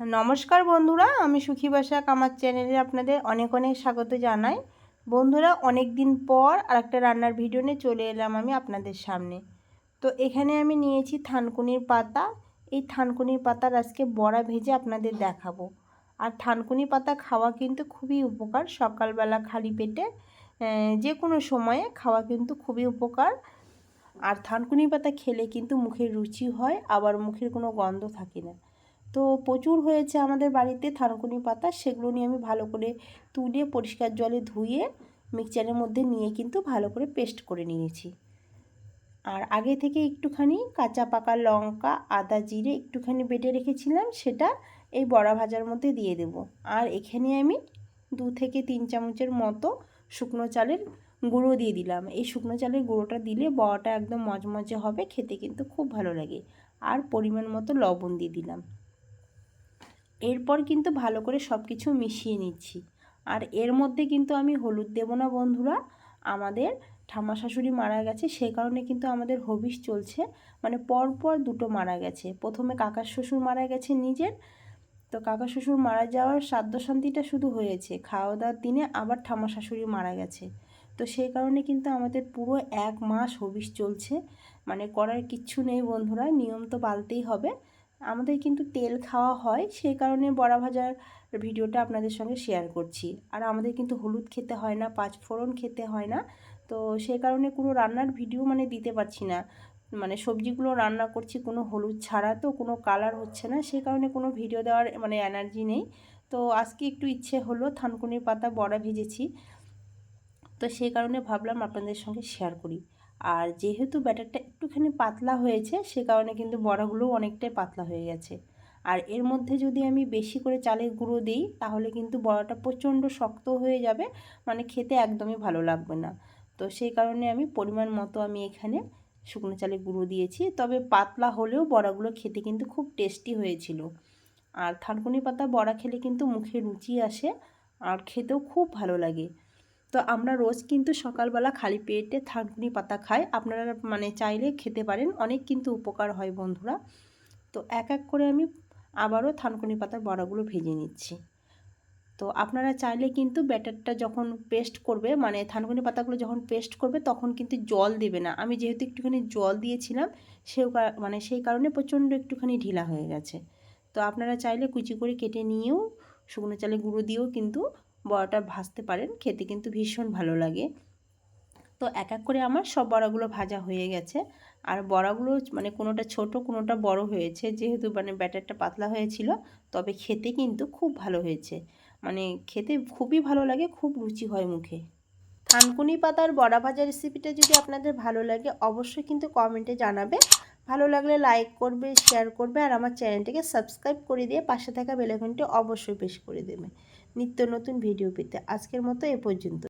नमस्कार बंधुरा आमी सुखी बासा कामार चैनेले आपनादेर अनेक अनेक स्वागत जानाई। बंधुरा अनेक दिन पर आरेकटा रान्नार भिडियो निये चले एलाम आमी आपनादेर सामने। तो एखाने आमी नियेछि थानकुनिर पाता। এই থানকুনি পাতার আজকে বড়া ভেজে আপনাদের দেখাবো। আর থানকুনি পাতা খাওয়া কিন্তু খুবই উপকার, সকালবেলা খালি পেটে যে কোনো সময়ে খাওয়া কিন্তু খুবই উপকার। আর থানকুনি পাতা খেলে কিন্তু মুখের রুচি হয়, আবার মুখের কোনো গন্ধ থাকে না। তো প্রচুর হয়েছে আমাদের বাড়িতে থানকুনি পাতা, সেগুলো নিয়ে আমি ভালো করে তুলে পরিষ্কার জলে ধুয়ে মিক্সচারের মধ্যে নিয়ে কিন্তু ভালো করে পেস্ট করে নিয়েছি। আর আগে থেকে একটুখানি কাঁচা পাকা লঙ্কা আদা জিরে একটুখানি বেটে রেখেছিলাম, সেটা এই বড়া ভাজার মধ্যে দিয়ে দেব। আর এখানে আমি 2 থেকে 3 চামচের মতো শুকনো চালের গুঁড়ো দিয়ে দিলাম। এই শুকনো চালের গুঁড়োটা দিলে বড়াটা একদম মজমজে হবে, খেতে কিন্তু খুব ভালো লাগে। আর পরিমাণ মতো লবণ দিয়ে দিলাম। এরপর কিন্তু ভালো করে সব কিছু মিশিয়ে নিচ্ছি। আর এর মধ্যে কিন্তু আমি হলুদ দেব না বন্ধুরা, আমাদের ঠাম্মা শাশুড়ি মারা গেছে, সেই কারণে কিন্তু আমাদের হবিষ চলছে, মানে পরপর দুটো মারা গেছে। প্রথমে কাকার শ্বশুর মারা গেছে নিজের, তো কাকা শ্বশুর মারা যাওয়ার শ্রাদ্ধ শান্তিটা শুধু হয়েছে, খাওয়া দাওয়ার দিনে আবার ঠাম্মা শাশুড়ি মারা গেছে। তো সেই কারণে কিন্তু আমাদের পুরো 1 মাস হবিষ চলছে, মানে করার কিচ্ছু নেই বন্ধুরা, নিয়ম তো পালতেই হবে। আমাদের কিন্তু তেল খাওয়া হয়, সেই কারণে বড়া ভাজার ভিডিওটা আপনাদের সঙ্গে শেয়ার করছি। আর আমাদের কিন্তু হলুদ খেতে হয় না, 5 ফোড়ন খেতে হয় না, তো সেই কারণে কোনো রান্নার ভিডিও মানে দিতে পারছি না। মানে সবজিগুলো রান্না করছি কোনো হলুদ ছাড়া, তো কোনো কালার হচ্ছে না, সেই কারণে কোনো ভিডিও দেওয়ার মানে এনার্জি নেই। তো আজকে একটু ইচ্ছে হলো, থানকুনির পাতা বড়া ভেজেছি, তো সেই কারণে ভাবলাম আপনাদের সঙ্গে শেয়ার করি। আর যেহেতু ব্যাটারটা একটুখানি পাতলা হয়েছে, সে কারণে কিন্তু বড়াগুলো অনেকটাই পাতলা হয়ে গেছে। আর এর মধ্যে যদি আমি বেশি করে চালের গুঁড়ো দিই, তাহলে কিন্তু বড়াটা প্রচণ্ড শক্ত হয়ে যাবে, মানে খেতে একদমই ভালো লাগবে না। তো সেই কারণে আমি পরিমাণ মতো আমি এখানে শুকনো চালের গুঁড়ো দিয়েছি, তবে পাতলা হলেও বড়াগুলো খেতে কিন্তু খুব টেস্টি হয়েছিল। আর থানকুনি পাতা বড়া খেলে কিন্তু মুখে রুচি আসে, আর খেতেও খুব ভালো লাগে। তো আমরা রোজ কিন্তু সকালবেলা খালি পেটে থানকুনি পাতা খাই, আপনারা মানে চাইলে খেতে পারেন, অনেক কিন্তু উপকার হয় বন্ধুরা। তো এক এক করে আমি আবারও থানকুনি পাতার বড়াগুলো ভেজে নিচ্ছি। তো আপনারা চাইলে কিন্তু ব্যাটারটা যখন পেস্ট করবে, মানে থানকুনি পাতাগুলো যখন পেস্ট করবে, তখন কিন্তু জল দেবে না। আমি যেহেতু একটুখানি জল দিয়েছিলাম, সেই কারণে প্রচণ্ড একটুখানি ঢিলা হয়ে গেছে। তো আপনারা চাইলে কুচি করে কেটে নিয়েও শুকনো চালের গুঁড়ো দিয়েও কিন্তু বড়াটা ভাজতে পারেন, খেতে কিন্তু ভীষণ ভালো লাগে। তো এক এক করে আমার সব বড়াগুলো ভাজা হয়ে গেছে। আর বড়াগুলো মানে কোনোটা ছোট কোনোটা বড় হয়েছে, যেহেতু মানে ব্যাটারটা পাতলা হয়েছিল, তবে খেতে কিন্তু খুব ভালো হয়েছে, মানে খেতে খুবই ভালো লাগে, খুব রুচি হয় মুখে। থানকুনি পাতার বড়া ভাজা রেসিপিটা যদি আপনাদের ভালো লাগে, অবশ্যই কিন্তু কমেন্টে জানাবে। ভালো লাগলে লাইক করবে, শেয়ার করবে, আর আমার চ্যানেলটিকে সাবস্ক্রাইব করে দিয়ে পাশে থাকা বেল আইকনটি অবশ্যই প্রেস করে দেবে নিত্য নতুন ভিডিও পেতে। আজকের মতো এ পর্যন্ত।